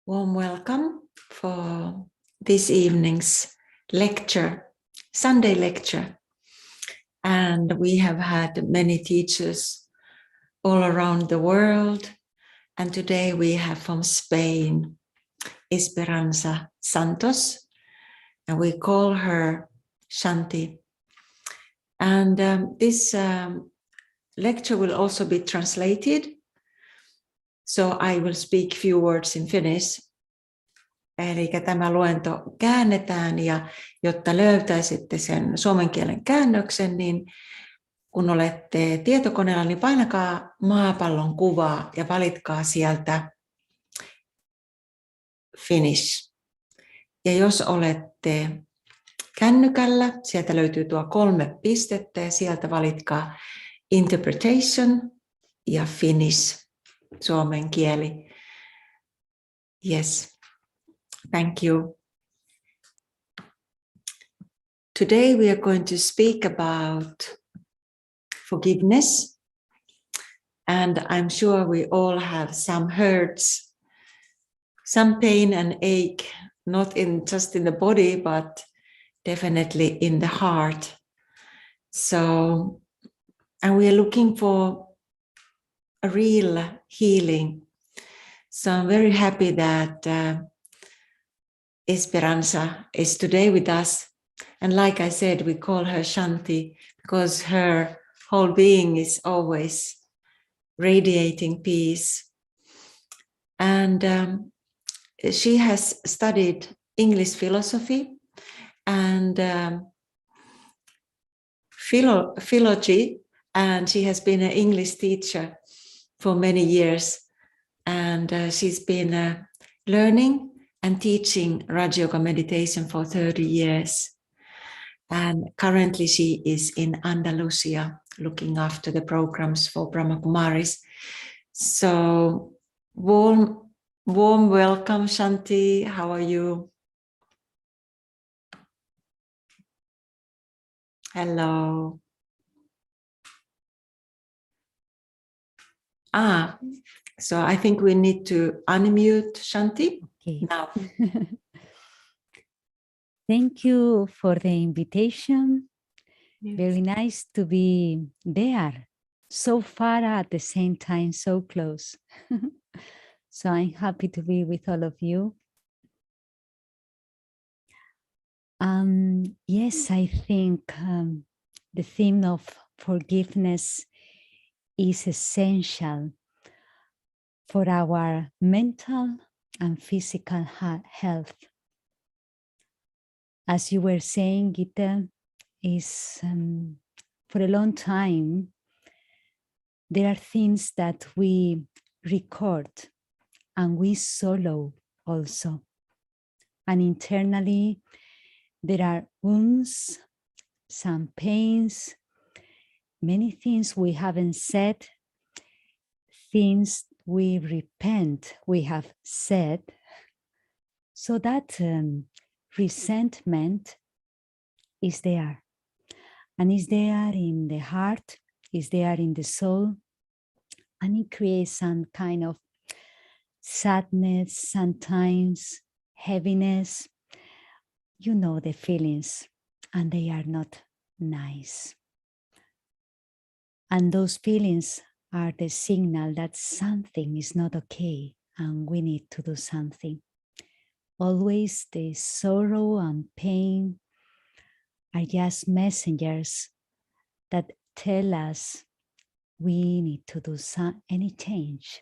Warm welcome for this evening's lecture, Sunday lecture. And we have had many teachers all around the world. And today we have from Spain, Esperanza Santos, and we call her Shanti. And this lecture will also be translated. So I will speak few words in Finnish. Eli tämä luento käännetään ja jotta löytäisitte sen suomen kielen käännöksen, niin kun olette tietokoneella, niin painakaa maapallon kuvaa ja valitkaa sieltä Finnish. Ja jos olette kännykällä, sieltä löytyy tuo 3 pistettä ja sieltä valitkaa Interpretation ja Finnish, suomen kieli. Yes. Thank you. Today we are going to speak about forgiveness, and I'm sure we all have some hurts, some pain and ache, not just in the body, but definitely in the heart. So, and we are looking for a real healing. So I'm very happy that Esperanza is today with us. And like I said, we call her Shanti because her whole being is always radiating peace. And she has studied English philosophy and philology, and she has been an English teacher for many years. And she's been learning and teaching Raja Yoga meditation for 30 years. And currently she is in Andalusia looking after the programs for Brahma Kumaris. So warm welcome, Shanti. How are you? Hello. So I think we need to unmute Shanti. Okay. Now. Thank you for the invitation. Yes. Very nice to be there, so far at the same time, so close. So I'm happy to be with all of you. Yes, I think the theme of forgiveness is essential for our mental and physical health. As you were saying, Gita, is for a long time, there are things that we record and we swallow also. And internally, there are wounds, some pains, many things we haven't said, things we repent we have said. So that resentment is there, and is there in the heart, is there in the soul, and it creates some kind of sadness, sometimes heaviness. You know the feelings, and they are not nice. And those feelings are the signal that something is not okay and we need to do something. Always the sorrow and pain are just messengers that tell us we need to do any change.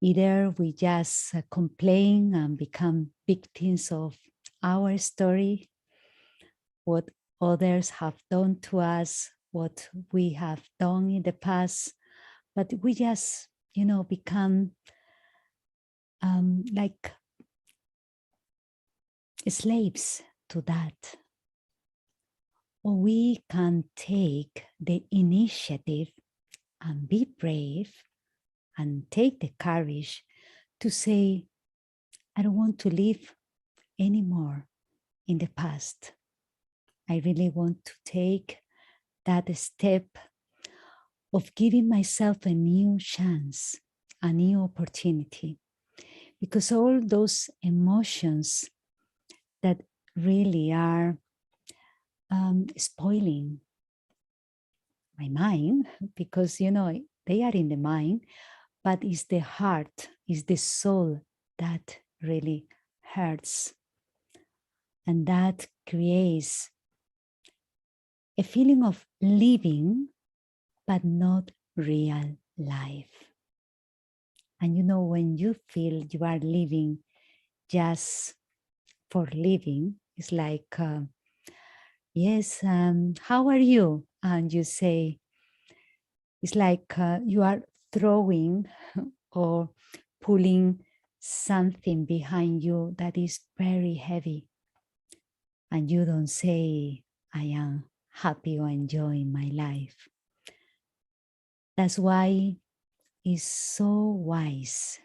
Either we just complain and become victims of our story, what others have done to us, what we have done in the past, but we just, become like slaves to that. Or we can take the initiative and be brave and take the courage to say, I don't want to live anymore in the past. I really want to take that step of giving myself a new chance, a new opportunity. because all those emotions that really are spoiling my mind, because they are in the mind, but it's the heart, it's the soul that really hurts, and that creates a feeling of living but not real life. And when you feel you are living just for living, it's like yes, how are you? And you say, it's like you are throwing or pulling something behind you that is very heavy. And you don't say, I am happy or enjoying my life. That's why it's so wise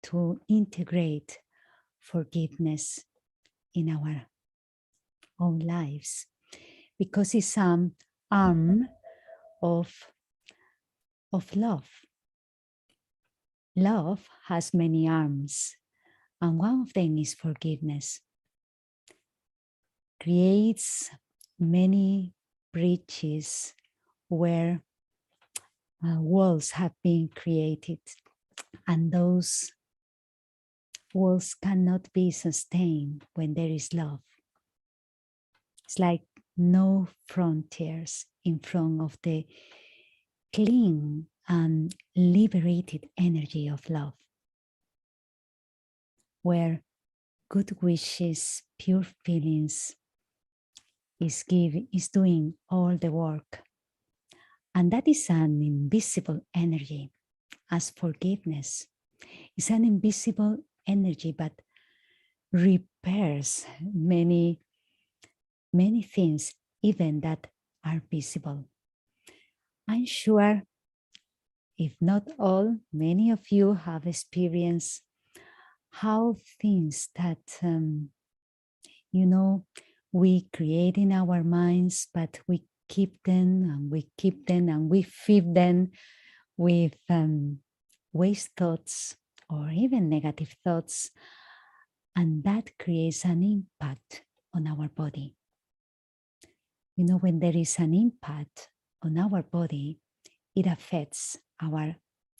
to integrate forgiveness in our own lives, because it's an arm of love. Love has many arms, and one of them is forgiveness. Creates many breaches where walls have been created, and those walls cannot be sustained when there is love. It's like no frontiers in front of the clean and liberated energy of love, where good wishes, pure feelings is doing all the work. And that is an invisible energy, as forgiveness is an invisible energy, but repairs many things, even that are visible. I'm sure, if not all, many of you have experienced how things that, we create in our minds, but we keep them and we keep them and we feed them with waste thoughts or even negative thoughts. And that creates an impact on our body. When there is an impact on our body, it affects our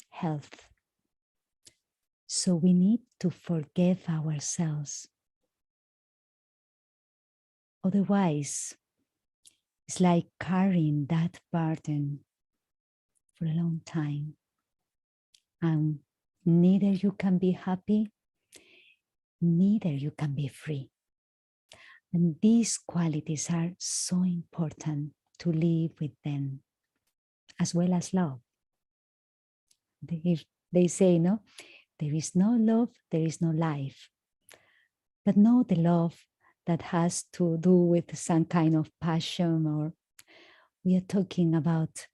health. So we need to forgive ourselves. Otherwise, it's like carrying that burden for a long time. And neither you can be happy, neither you can be free. And these qualities are so important to live with them, as well as love. They say, no, there is no love, there is no life. But no, the love that has to do with some kind of passion, or we are talking about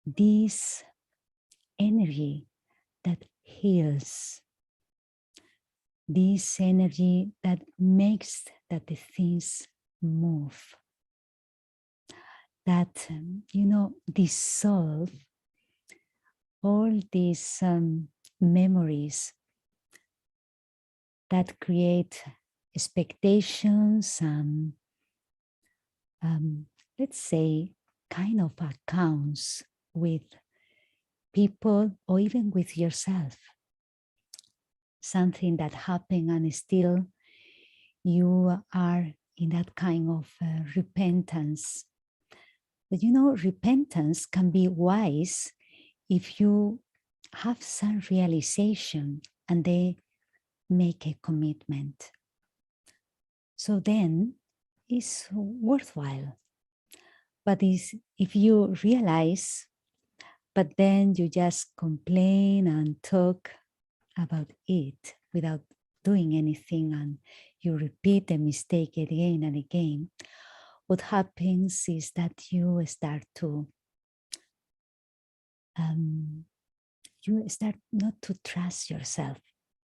this energy that heals, this energy that makes that the things move, that, dissolve all these memories that create expectations and, let's say, kind of accounts with people or even with yourself. Something that happened and still you are in that kind of repentance. But repentance can be wise if you have some realization and they make a commitment. So then it's worthwhile. But if you realize, but then you just complain and talk about it without doing anything, and you repeat the mistake again and again, what happens is that you start not to trust yourself.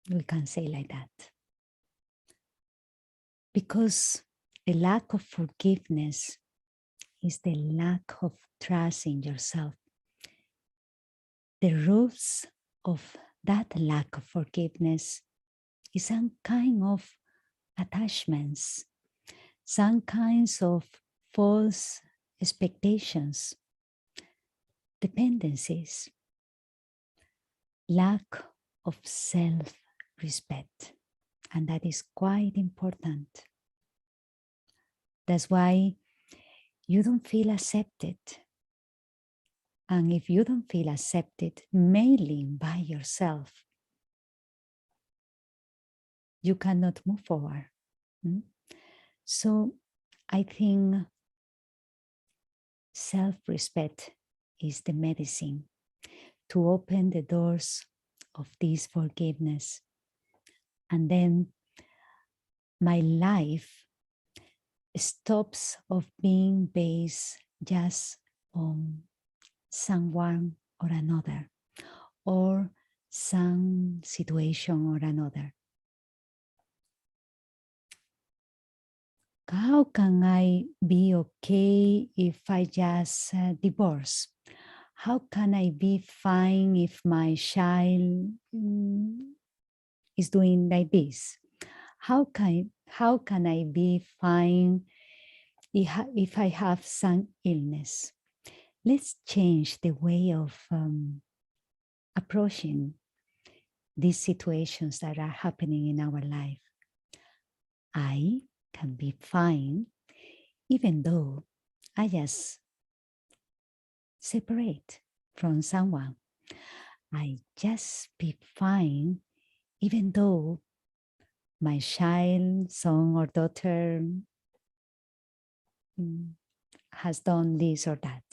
We can say like that. Because the lack of forgiveness is the lack of trust in yourself. The roots of that lack of forgiveness is some kind of attachments, some kinds of false expectations, dependencies, lack of self-respect. And that is quite important. That's why you don't feel accepted. And if you don't feel accepted, mainly by yourself, you cannot move forward. So I think self-respect is the medicine to open the doors of this forgiveness. And then my life stops of being based just on someone or another, or some situation or another. How can I be okay if I just divorce? How can I be fine if my child is doing like this? How can I be fine if I have some illness? Let's change the way of approaching these situations that are happening in our life. I can be fine even though I just separate from someone. I just be fine even though my child, son or daughter has done this or that.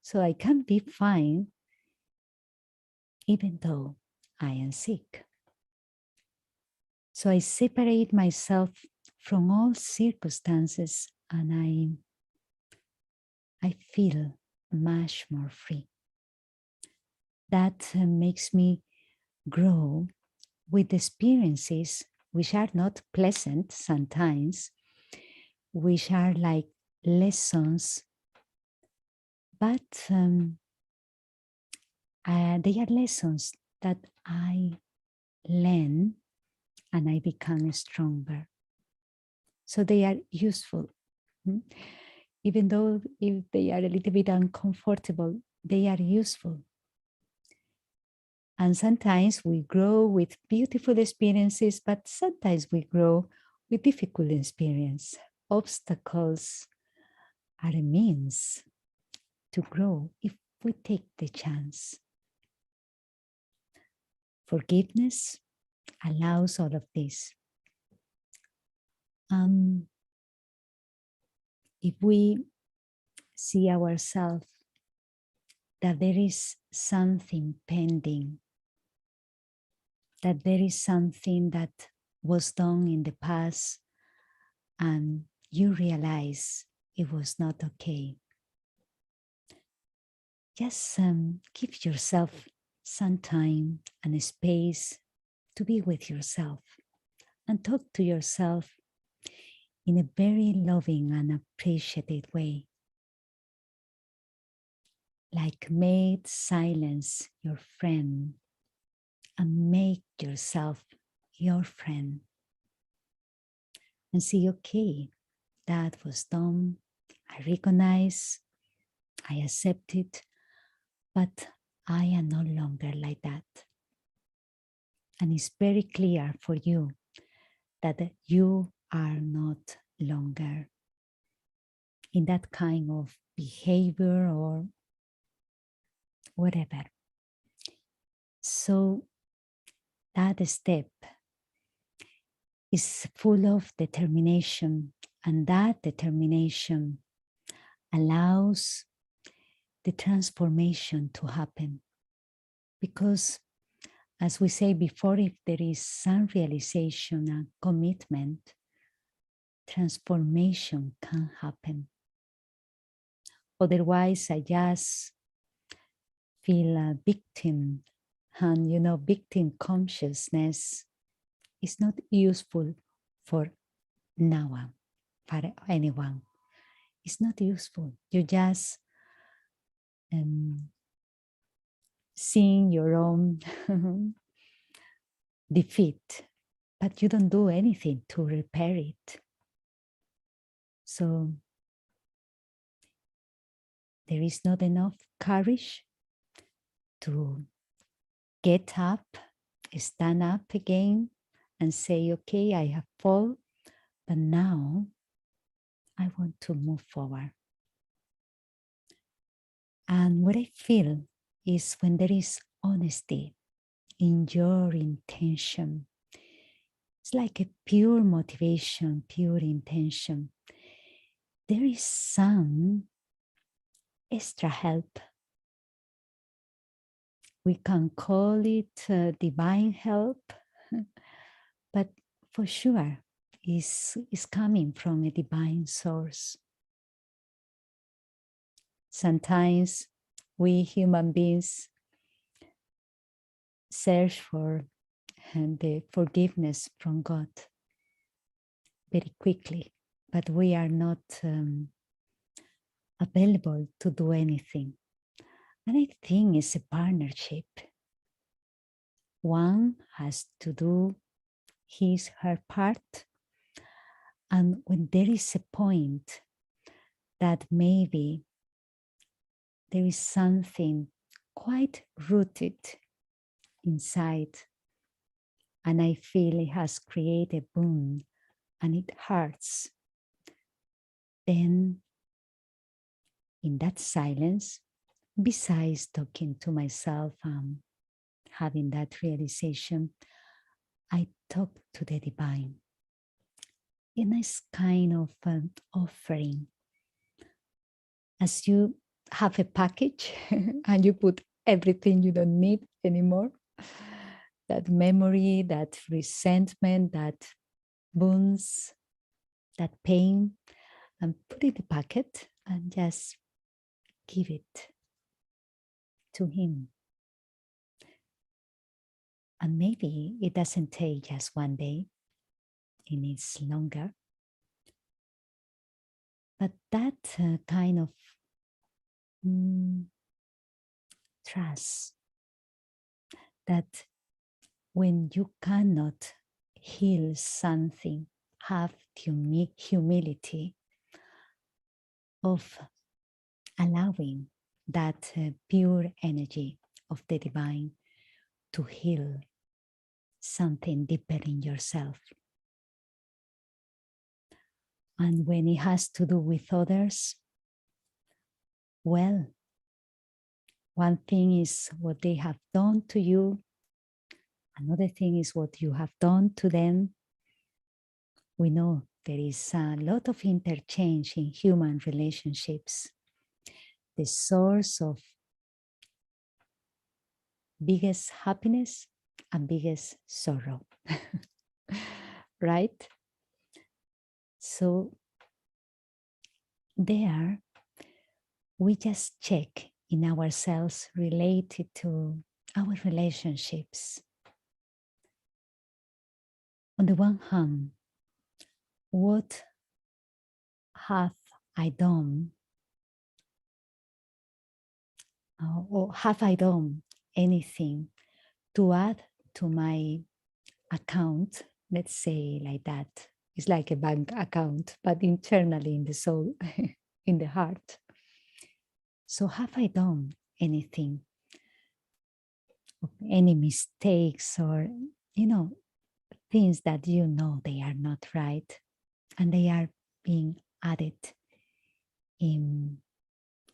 So I can be fine even though I am sick. So I separate myself from all circumstances and I feel much more free. That makes me grow with experiences which are not pleasant sometimes, which are like lessons, but they are lessons that I learn and I become stronger. So they are useful. Even though if they are a little bit uncomfortable, they are useful. And sometimes we grow with beautiful experiences, but sometimes we grow with difficult experience. Obstacles are a means to grow if we take the chance. Forgiveness allows all of this. If we see ourselves that there is something pending, that there is something that was done in the past and you realize it was not okay, just give yourself some time and a space to be with yourself and talk to yourself in a very loving and appreciative way. Like make silence your friend and make yourself your friend. And see, okay, that was done. I recognize, I accept it, but I am no longer like that. And it's very clear for you that you are not longer in that kind of behavior or whatever. So that step is full of determination, and that determination allows the transformation to happen. Because as we say before, if there is some realization and commitment, transformation can happen. Otherwise, I just feel a victim, and victim consciousness is not useful for no one, for anyone. It's not useful. You just seeing your own defeat, but you don't do anything to repair it. So there is not enough courage to get up, stand up again, and say, okay, I have fallen, but now I want to move forward. And what I feel is when there is honesty in your intention, it's like a pure motivation, pure intention. There is some extra help. We can call it divine help, but for sure is coming from a divine source. Sometimes we human beings search for the forgiveness from God very quickly, but we are not available to do anything. And I think it's a partnership. One has to do her part. And when there is a point that maybe there is something quite rooted inside, and I feel it has created a wound and it hurts, then in that silence, besides talking to myself and having that realization, I talk to the divine. In this kind of offering, as you have a package and you put everything you don't need anymore, that memory, that resentment, that wounds, that pain, and put it in the packet and just give it to him. And maybe it doesn't take just one day, it needs longer. But that kind of trust that when you cannot heal something, have humility of allowing that pure energy of the divine to heal something deeper in yourself. And when it has to do with others, well, one thing is what they have done to you. Another thing is what you have done to them. We know there is a lot of interchange in human relationships. The source of biggest happiness and biggest sorrow, right? So there, we just check in ourselves related to our relationships. On the one hand, what have I done? Or have I done anything to add to my account? Let's say like that. It's like a bank account, but internally in the soul, in the heart. So have I done anything? Any mistakes or, things that they are not right and they are being added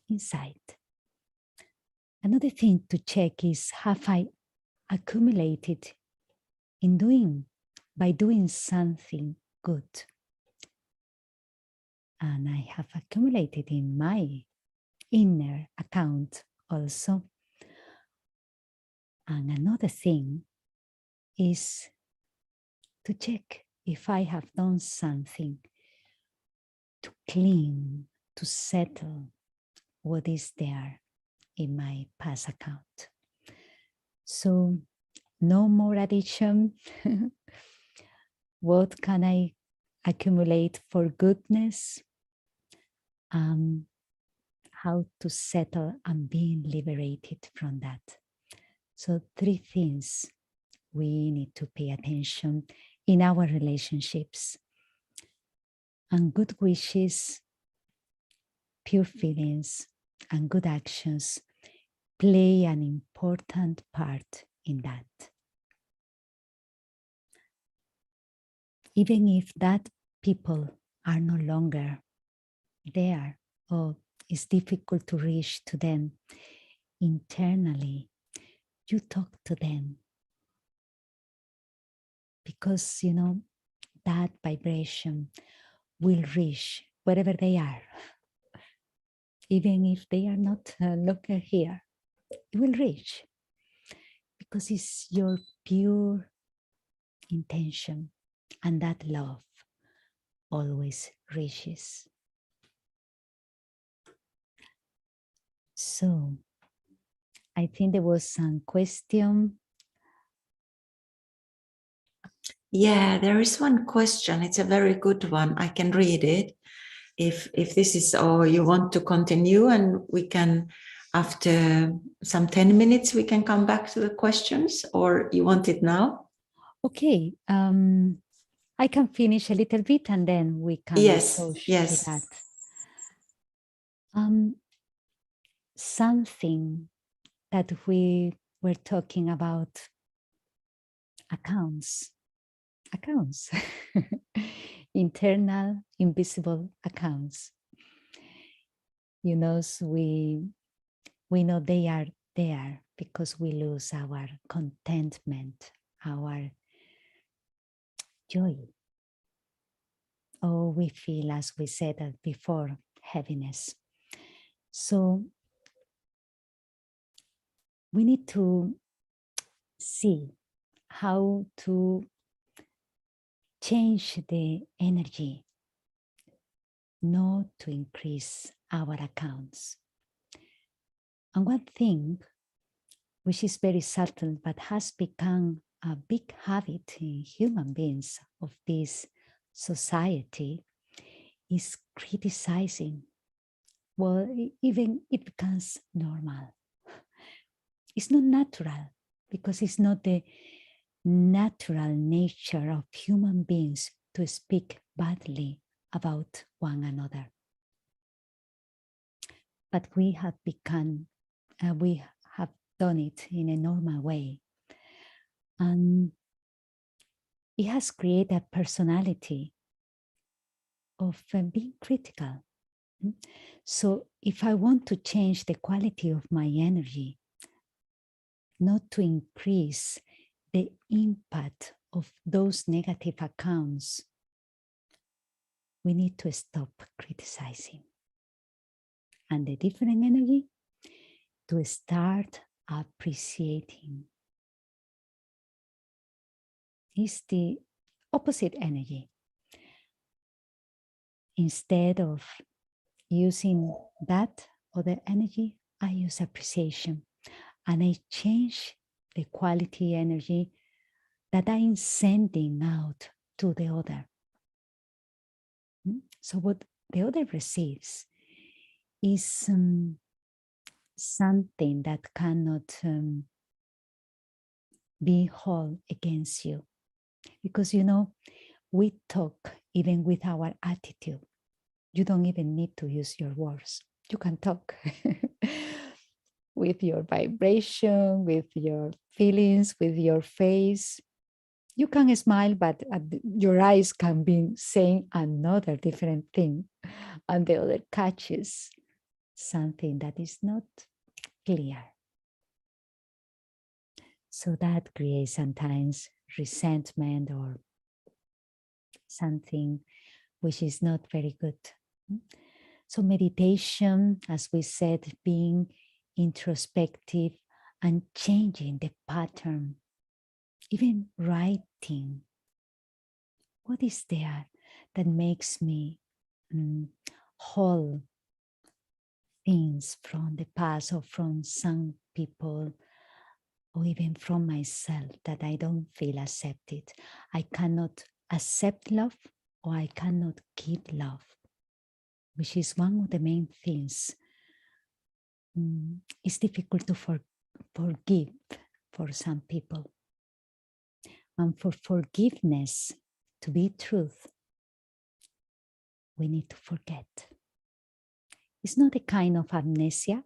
inside. Another thing to check is, have I accumulated by doing something good? And I have accumulated in my inner account also. And another thing is to check if I have done something to clean, to settle what is there in my past account. So no more addiction. What can I accumulate for goodness? How to settle and being liberated from that. So 3 things we need to pay attention in our relationships. And good wishes, pure feelings, and good actions play an important part in that. Even if that people are no longer there, or it's difficult to reach to them internally, you talk to them. Because, that vibration will reach wherever they are. Even if they are not longer here, it will reach. Because it's your pure intention, and that love always reaches. So, I think there was some question. Yeah, there is one question. It's a very good one. I can read it. If this is all you want to continue, and we can, after some 10 minutes, we can come back to the questions, or you want it now? Okay, I can finish a little bit and then we can Yes, approach to yes. that. Something that we were talking about, accounts, internal invisible accounts. So we know they are there because we lose our contentment, our joy. Or we feel, as we said before, heaviness. So we need to see how to change the energy, not to increase our accounts. And one thing, which is very subtle but has become a big habit in human beings of this society, is criticizing. Well, even it becomes normal. It's not natural, because it's not the natural nature of human beings to speak badly about one another. But we have done it in a normal way. And it has created a personality of being critical. So if I want to change the quality of my energy, not to increase the impact of those negative accounts, we need to stop criticizing. And the different energy, to start appreciating. Is the opposite energy. Instead of using that other energy, I use appreciation, and I change the quality energy that I'm sending out to the other. So what the other receives is something that cannot be held against you. Because, we talk even with our attitude. You don't even need to use your words. You can talk with your vibration, with your feelings, with your face. You can smile, but your eyes can be saying another different thing, and the other catches something that is not clear. So that creates sometimes resentment or something which is not very good. So meditation, as we said, being introspective and changing the pattern, even writing. What is there that makes me hold things from the past, or from some people, or even from myself, that I don't feel accepted? I cannot accept love, or I cannot give love, which is one of the main things. It's difficult to forgive for some people. And for forgiveness to be truth, we need to forget. It's not a kind of amnesia.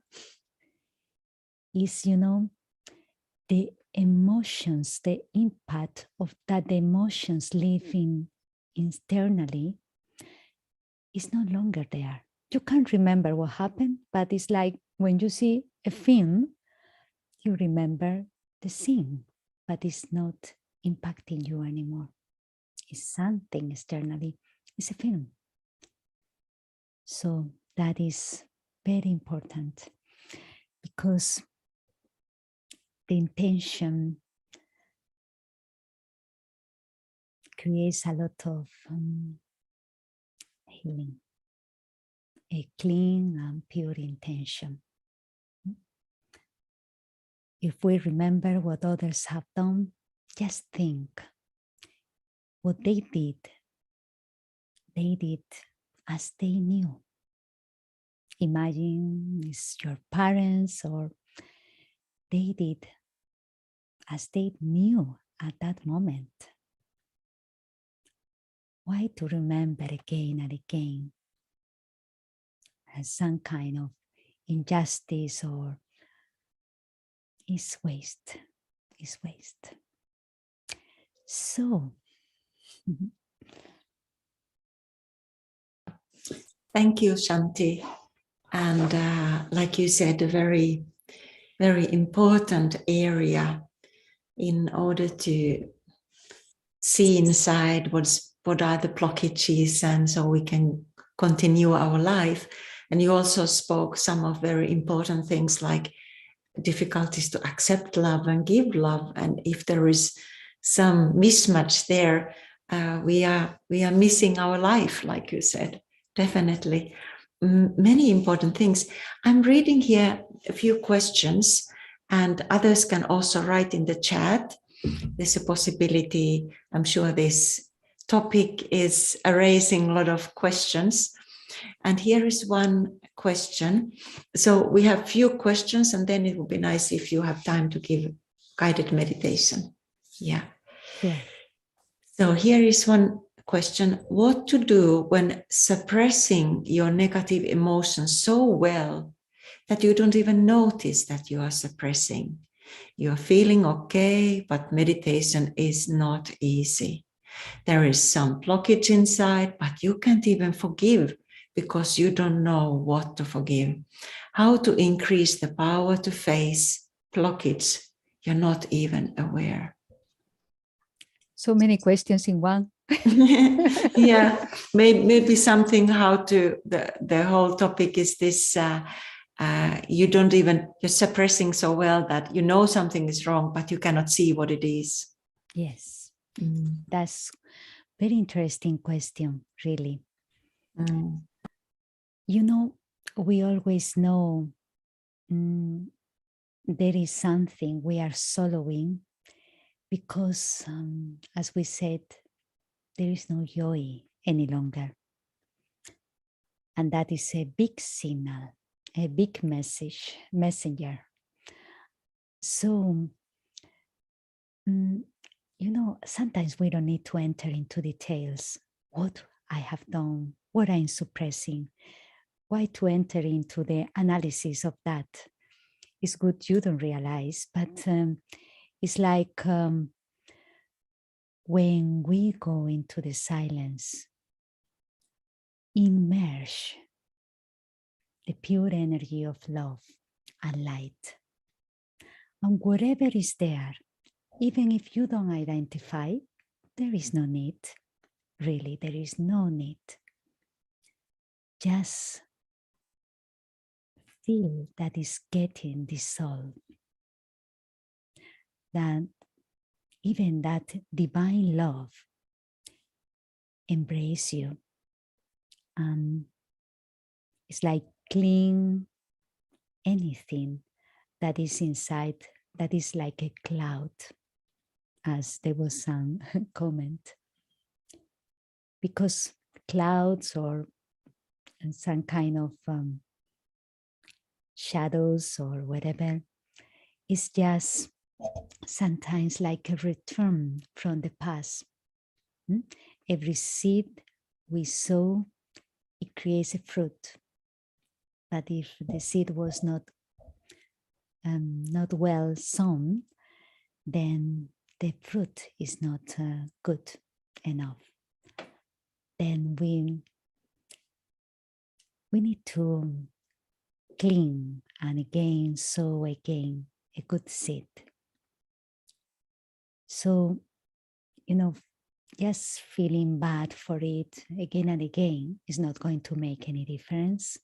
It's, the emotions, the impact of that the emotions living internally is no longer there. You can't remember what happened, but it's like when you see a film, you remember the scene, but it's not impacting you anymore. It's something externally. It's a film. So that is very important because the intention creates a lot of healing, a clean and pure intention. If we remember what others have done, just think what they did as they knew. Imagine it's your parents, or they did as they knew at that moment. Why to remember again and again as some kind of injustice or is waste? So, Thank you, Shanti. And like you said, a very, very important area in order to see inside what are the blockages, and so we can continue our life. And you also spoke some of very important things like difficulties to accept love and give love. And if there is some mismatch there, we are missing our life, like you said, definitely. Many important things. I'm reading here a few questions, and others can also write in the chat. There's a possibility. I'm sure this topic is raising a lot of questions. And here is one question. So we have few questions, and then it would be nice if you have time to give guided meditation. Yeah. sure. So here is one question. What to do when suppressing your negative emotions so well that you don't even notice that you are suppressing? You are feeling okay, but meditation is not easy. There is some blockage inside, but you can't even forgive because you don't know what to forgive. How to increase the power to face blockage you're not even aware. So many questions in one. Yeah, maybe something how to, the whole topic is this, you're suppressing so well that you know something is wrong, but you cannot see what it is. Yes, that's very interesting question, really. We always know there is something we are swallowing because, as we said, there is no joy any longer. And that is a big signal, a big messenger. So, sometimes we don't need to enter into details. What I have done, what I'm suppressing, why to enter into the analysis of that. It's good you don't realize, but it's like when we go into the silence, immerse the pure energy of love and light. And whatever is there, even if you don't identify, there is no need. Really, there is no need. Just feel that is getting dissolved. That even that divine love embrace you. It's like clean anything that is inside, that is like a cloud, as there was some comment. Because clouds or some kind of shadows or whatever is just sometimes like a return from the past. Every seed we sow, it creates a fruit. But if the seed was not well sown, then the fruit is not good enough. Then we need to clean and again sow again a good seed. So, just feeling bad for it again and again is not going to make any difference.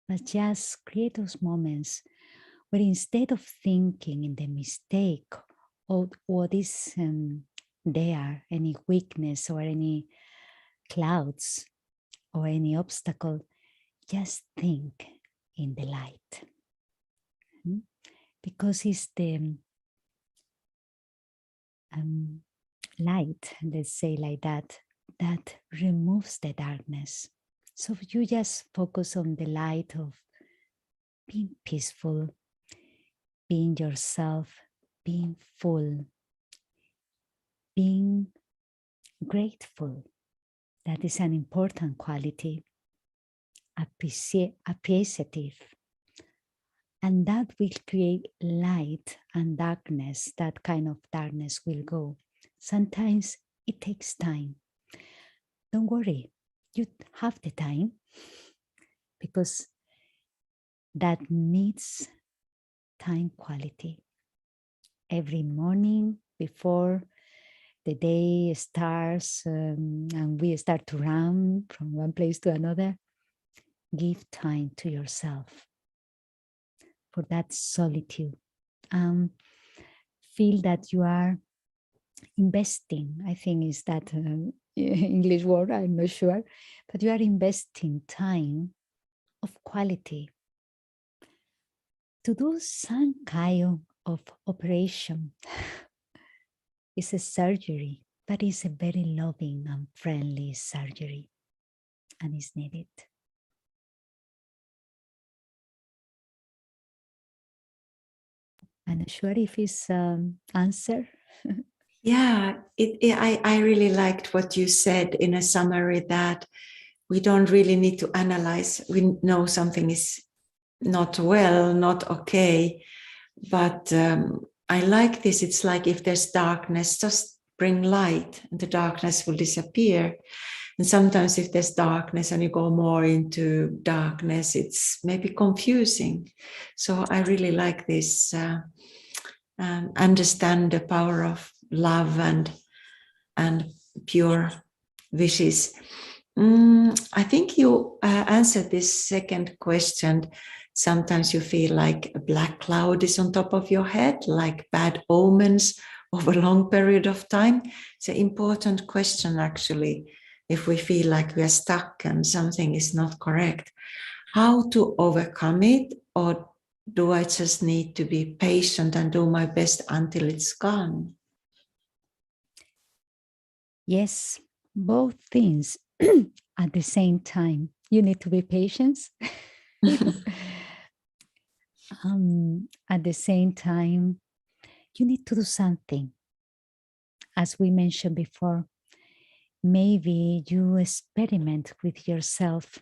But just create those moments where instead of thinking in the mistake or what is there, any weakness or any clouds or any obstacle, just think in the light. Because it's the light, let's say like that removes the darkness. So you just focus on the light of being peaceful, being yourself, being full, being grateful. That is an important quality. Appreciative. And that will create light and darkness. That kind of darkness will go. Sometimes it takes time. Don't worry, you have the time, because that needs time quality. Every morning before the day starts and we start to run from one place to another, give time to yourself for that solitude. Feel that you are investing, I think is that English word, I'm not sure, but you are investing time of quality to do some kind of operation. It's a surgery, but it's a very loving and friendly surgery, and it's needed. I'm not sure if it's answer. Yeah, I really liked what you said in a summary, that we don't really need to analyze. We know something is not well, not okay. But I like this. It's like if there's darkness, just bring light and the darkness will disappear. And sometimes if there's darkness and you go more into darkness, it's maybe confusing. So I really like this, understand the power of love and pure wishes. I think you answered this second question. Sometimes you feel like a black cloud is on top of your head, like bad omens over a long period of time. It's an important question, actually, if we feel like we are stuck and something is not correct. How to overcome it, or do I just need to be patient and do my best until it's gone? Yes, both things at the same time. You need to be patient. At the same time, you need to do something. As we mentioned before, maybe you experiment with yourself,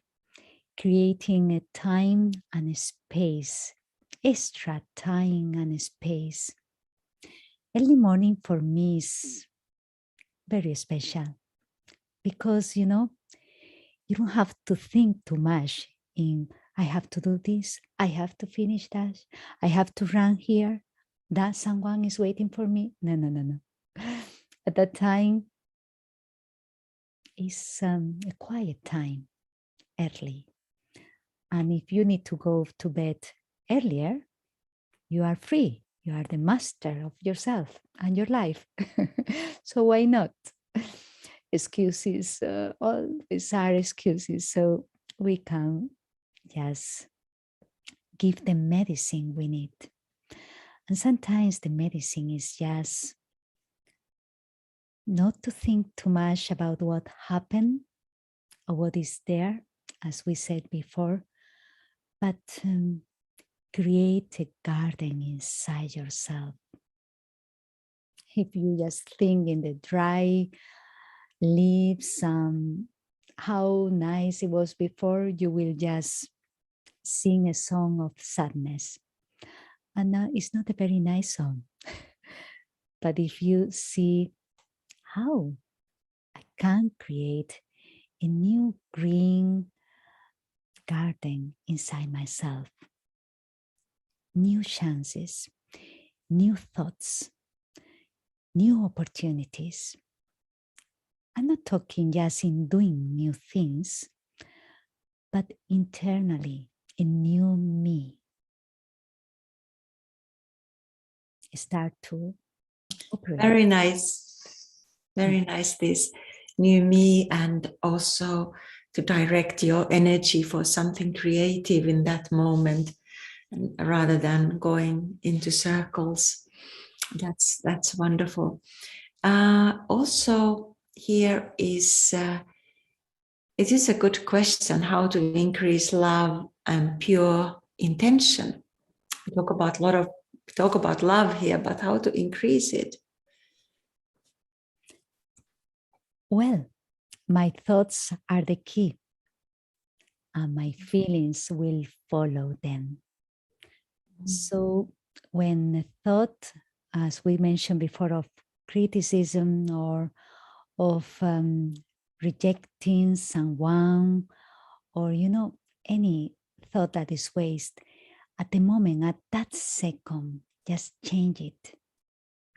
creating a time and a space, extra time and space. Early morning for me is very special because, you don't have to think too much in, I have to do this, I have to finish that, I have to run here, that someone is waiting for me. No. At that time, it's a quiet time, early. And if you need to go to bed earlier, you are free. You are the master of yourself and your life. So why not? Excuses, always are excuses. So we can just give the medicine we need. And sometimes the medicine is just not to think too much about what happened or what is there, as we said before, but create a garden inside yourself. If you just think in the dry leaves, how nice it was before, you will just sing a song of sadness. And it's not a very nice song. But if you see how I can create a new green garden inside myself, new chances, new thoughts, new opportunities. I'm not talking just in doing new things, but internally, a new me. Start to operate. Very nice. Very nice, this new me, and also to direct your energy for something creative in that moment rather than going into circles. That's wonderful. Also, here is it is a good question: how to increase love and pure intention. We talk about love here, but how to increase it? Well, my thoughts are the key, and my feelings will follow them. So when a thought, as we mentioned before, of criticism or of rejecting someone, or any thought that is waste, at the moment, at that second, just change it.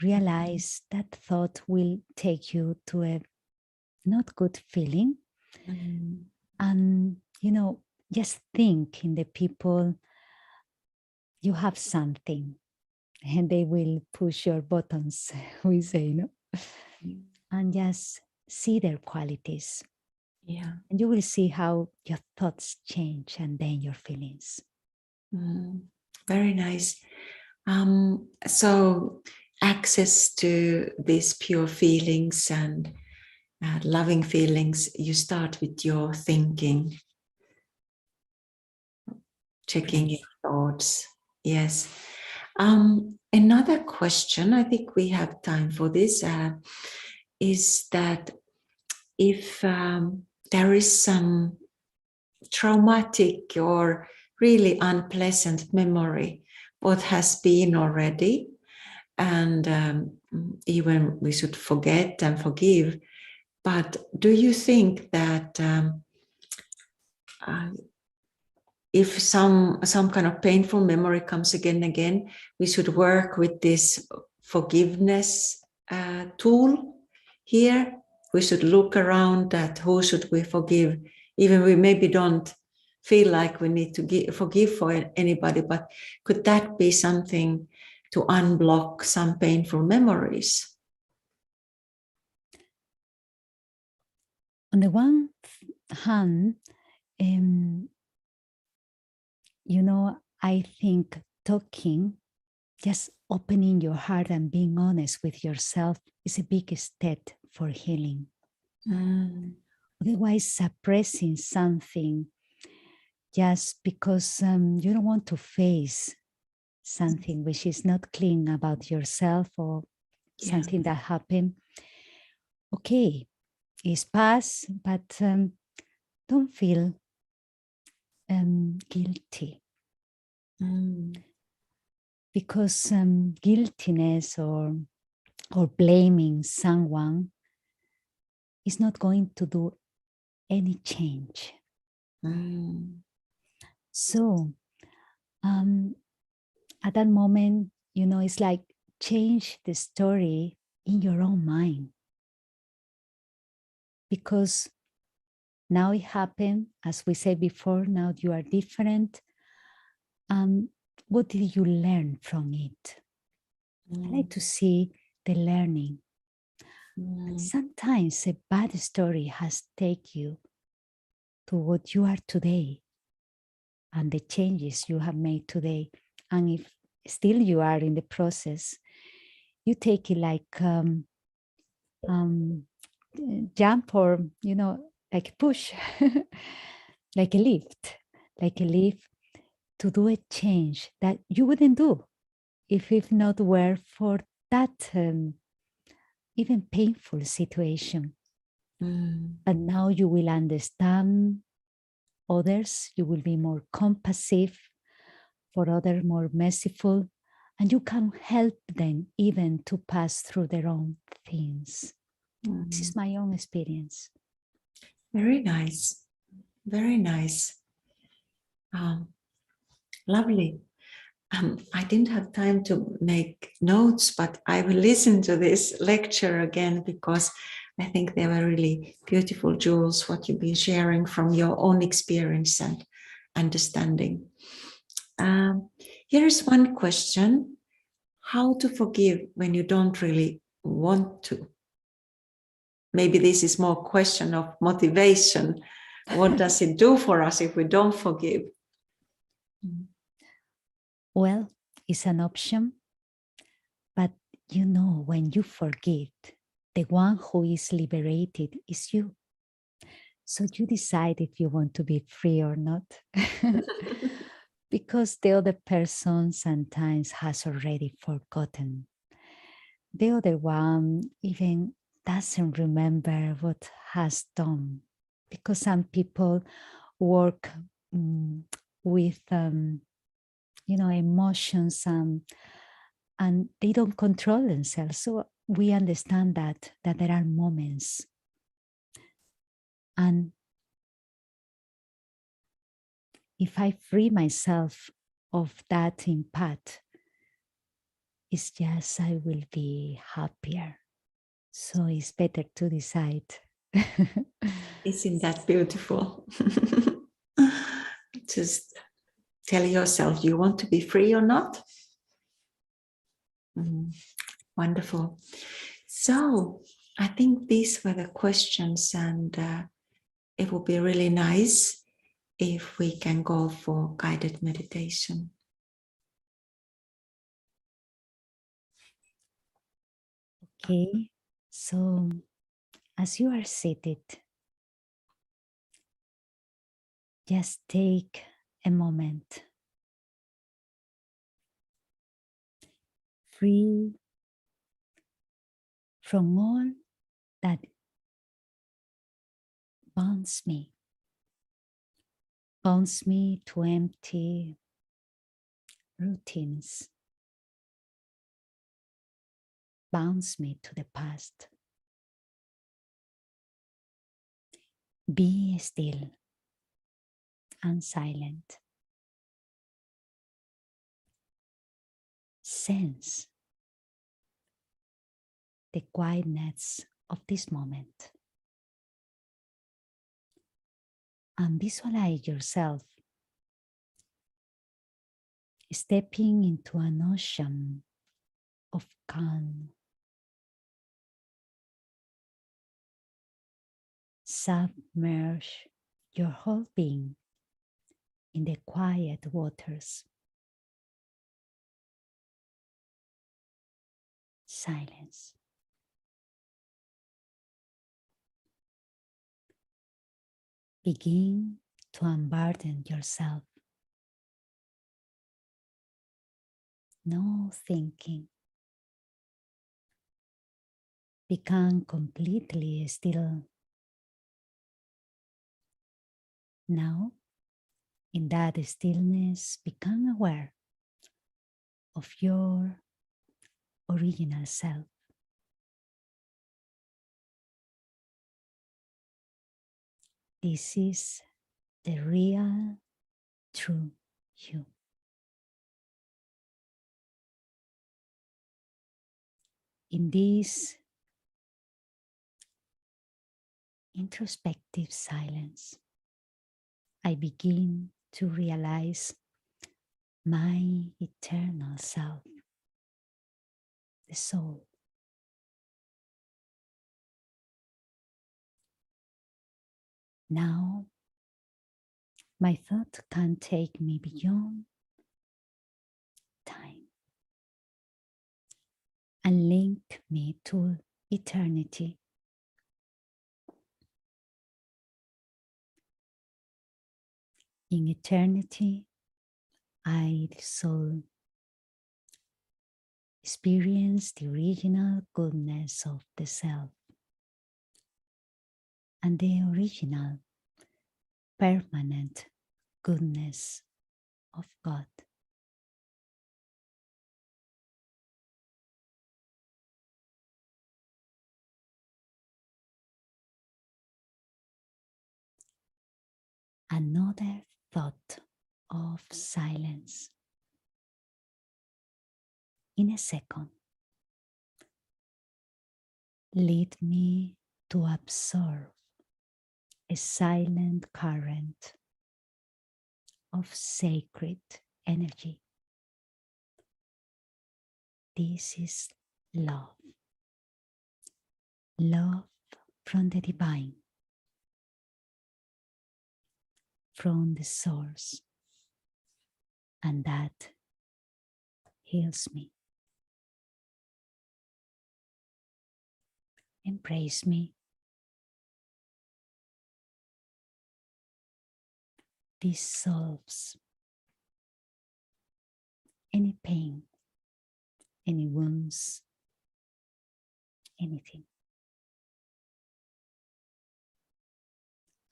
Realize that thought will take you to a not good feeling. And just think in the people you have something, and they will push your buttons, we say, and just see their qualities. Yeah. And you will see how your thoughts change and then your feelings. Very nice. So access to these pure feelings and loving feelings, you start with your thinking, checking your thoughts. Yes. Another question, I think we have time for this, is that if there is some traumatic or really unpleasant memory, what has been already, and even we should forget and forgive. But do you think that if some kind of painful memory comes again and again, we should work with this forgiveness tool here? We should look around at who should we forgive, even we maybe don't feel like we need to forgive for anybody, but could that be something to unblock some painful memories? On the one hand, I think talking, just opening your heart and being honest with yourself is a big step for healing. Otherwise, suppressing something just because you don't want to face something which is not clean about yourself or something that happened. Okay, it's past, but don't feel guilty. Because guiltiness or blaming someone is not going to do any change. So at that moment, it's like change the story in your own mind. Because now it happened, as we said before, now you are different. What did you learn from it? I like to see the learning. Sometimes a bad story has taken you to what you are today and the changes you have made today. And if still you are in the process, you take it like jump or, like push, like a lift to do a change that you wouldn't do if not were for that even painful situation. But now you will understand others, you will be more compassionate for others, more merciful, and you can help them even to pass through their own things. This is my own experience. Very nice. Very nice. Lovely. I didn't have time to make notes, but I will listen to this lecture again because I think they were really beautiful jewels, what you've been sharing from your own experience and understanding. Here's one question. How to forgive when you don't really want to? Maybe this is more a question of motivation. What does it do for us if we don't forgive? Well, it's an option, but you know, when you forgive, the one who is liberated is you. So you decide if you want to be free or not. Because the other person sometimes has already forgotten. The other one even doesn't remember what has done. Because some people work with emotions and they don't control themselves. So we understand that there are moments. And if I free myself of that impact, it's just I will be happier. So it's better to decide. Isn't that beautiful? Just tell yourself, do you want to be free or not? Wonderful. So I think these were the questions, and it would be really nice if we can go for guided meditation. Okay, so as you are seated, just take a moment. Free from all that bonds me to empty routines, bounds me to the past. Be still and silent. Sense the quietness of this moment. And visualize yourself stepping into an ocean of calm. Submerge your whole being in the quiet waters. Silence. Begin to unburden yourself. No thinking. Become completely still. Now, in that stillness, become aware of your original self. This is the real, true you. In this introspective silence, I begin to realize my eternal self, the soul. Now, my thought can take me beyond time and link me to eternity. In eternity, I, the soul, experience the original goodness of the self and the original permanent goodness of God. Another thought of silence. In a second, lead me to absorb a silent current of sacred energy. This is love. Love from the divine, from the source, and that heals me. Embrace me. Dissolves any pain, any wounds, anything.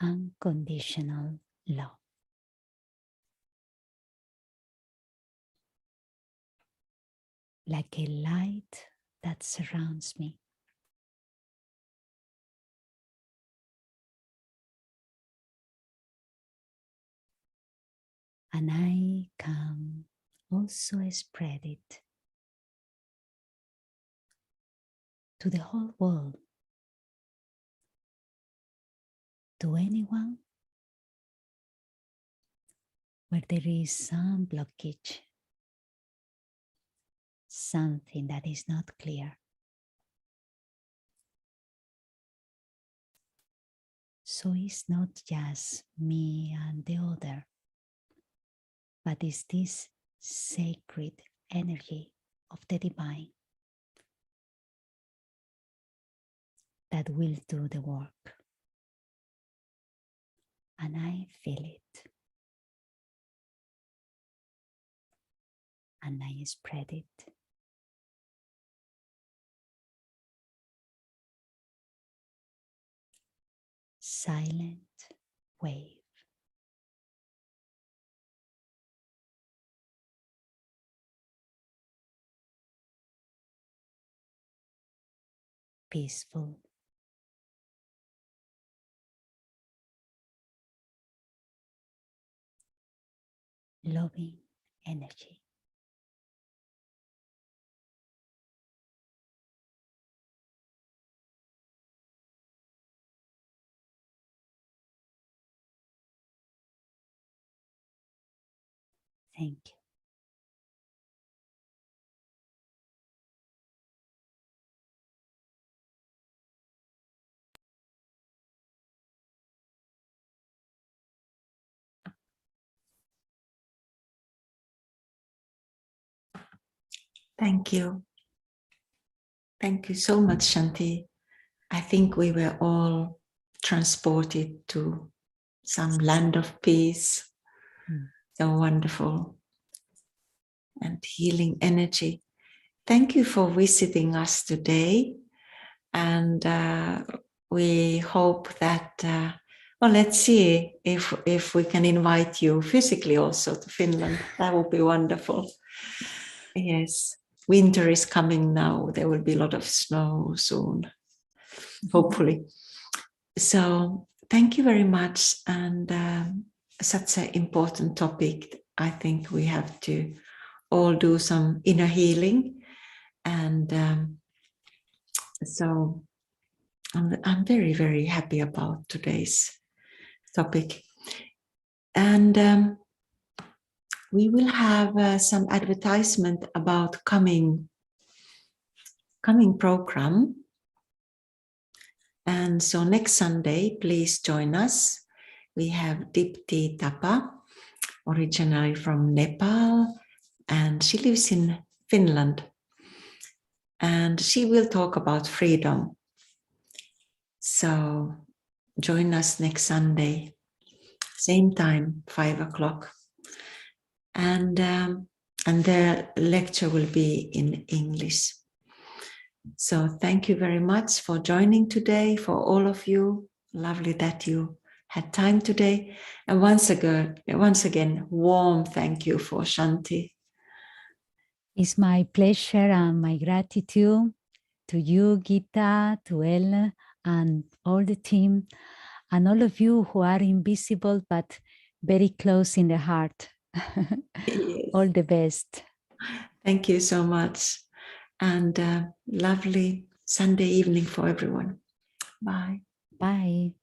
Unconditional love. Like a light that surrounds me. And I can also spread it to the whole world, to anyone where there is some blockage, something that is not clear. So it's not just me and the other, but it's this sacred energy of the divine that will do the work. And I feel it. And I spread it. Silent wave. Peaceful. Loving energy. Thank you. Thank you. Thank you so much, Shanti. I think we were all transported to some land of peace. So wonderful and healing energy. Thank you for visiting us today. And we hope that, well, let's see if we can invite you physically also to Finland. That would be wonderful. Yes, winter is coming now. There will be a lot of snow soon, hopefully. So thank you very much. And such an important topic. I think we have to all do some inner healing. And so I'm very, very happy about today's topic. And we will have some advertisement about coming program. And so next Sunday, please join us. We have Dipti Tapa, originally from Nepal, and she lives in Finland. And she will talk about freedom. So join us next Sunday, same time, 5 o'clock. and the lecture will be in English. So thank you very much for joining today, for all of you. Lovely that you had time today. And once again, warm thank you for Shanti. It's my pleasure and my gratitude to you, Gita, to Elle, and all the team, and all of you who are invisible but very close in the heart. Yes. All the best. Thank you so much. And lovely Sunday evening for everyone. Bye. Bye.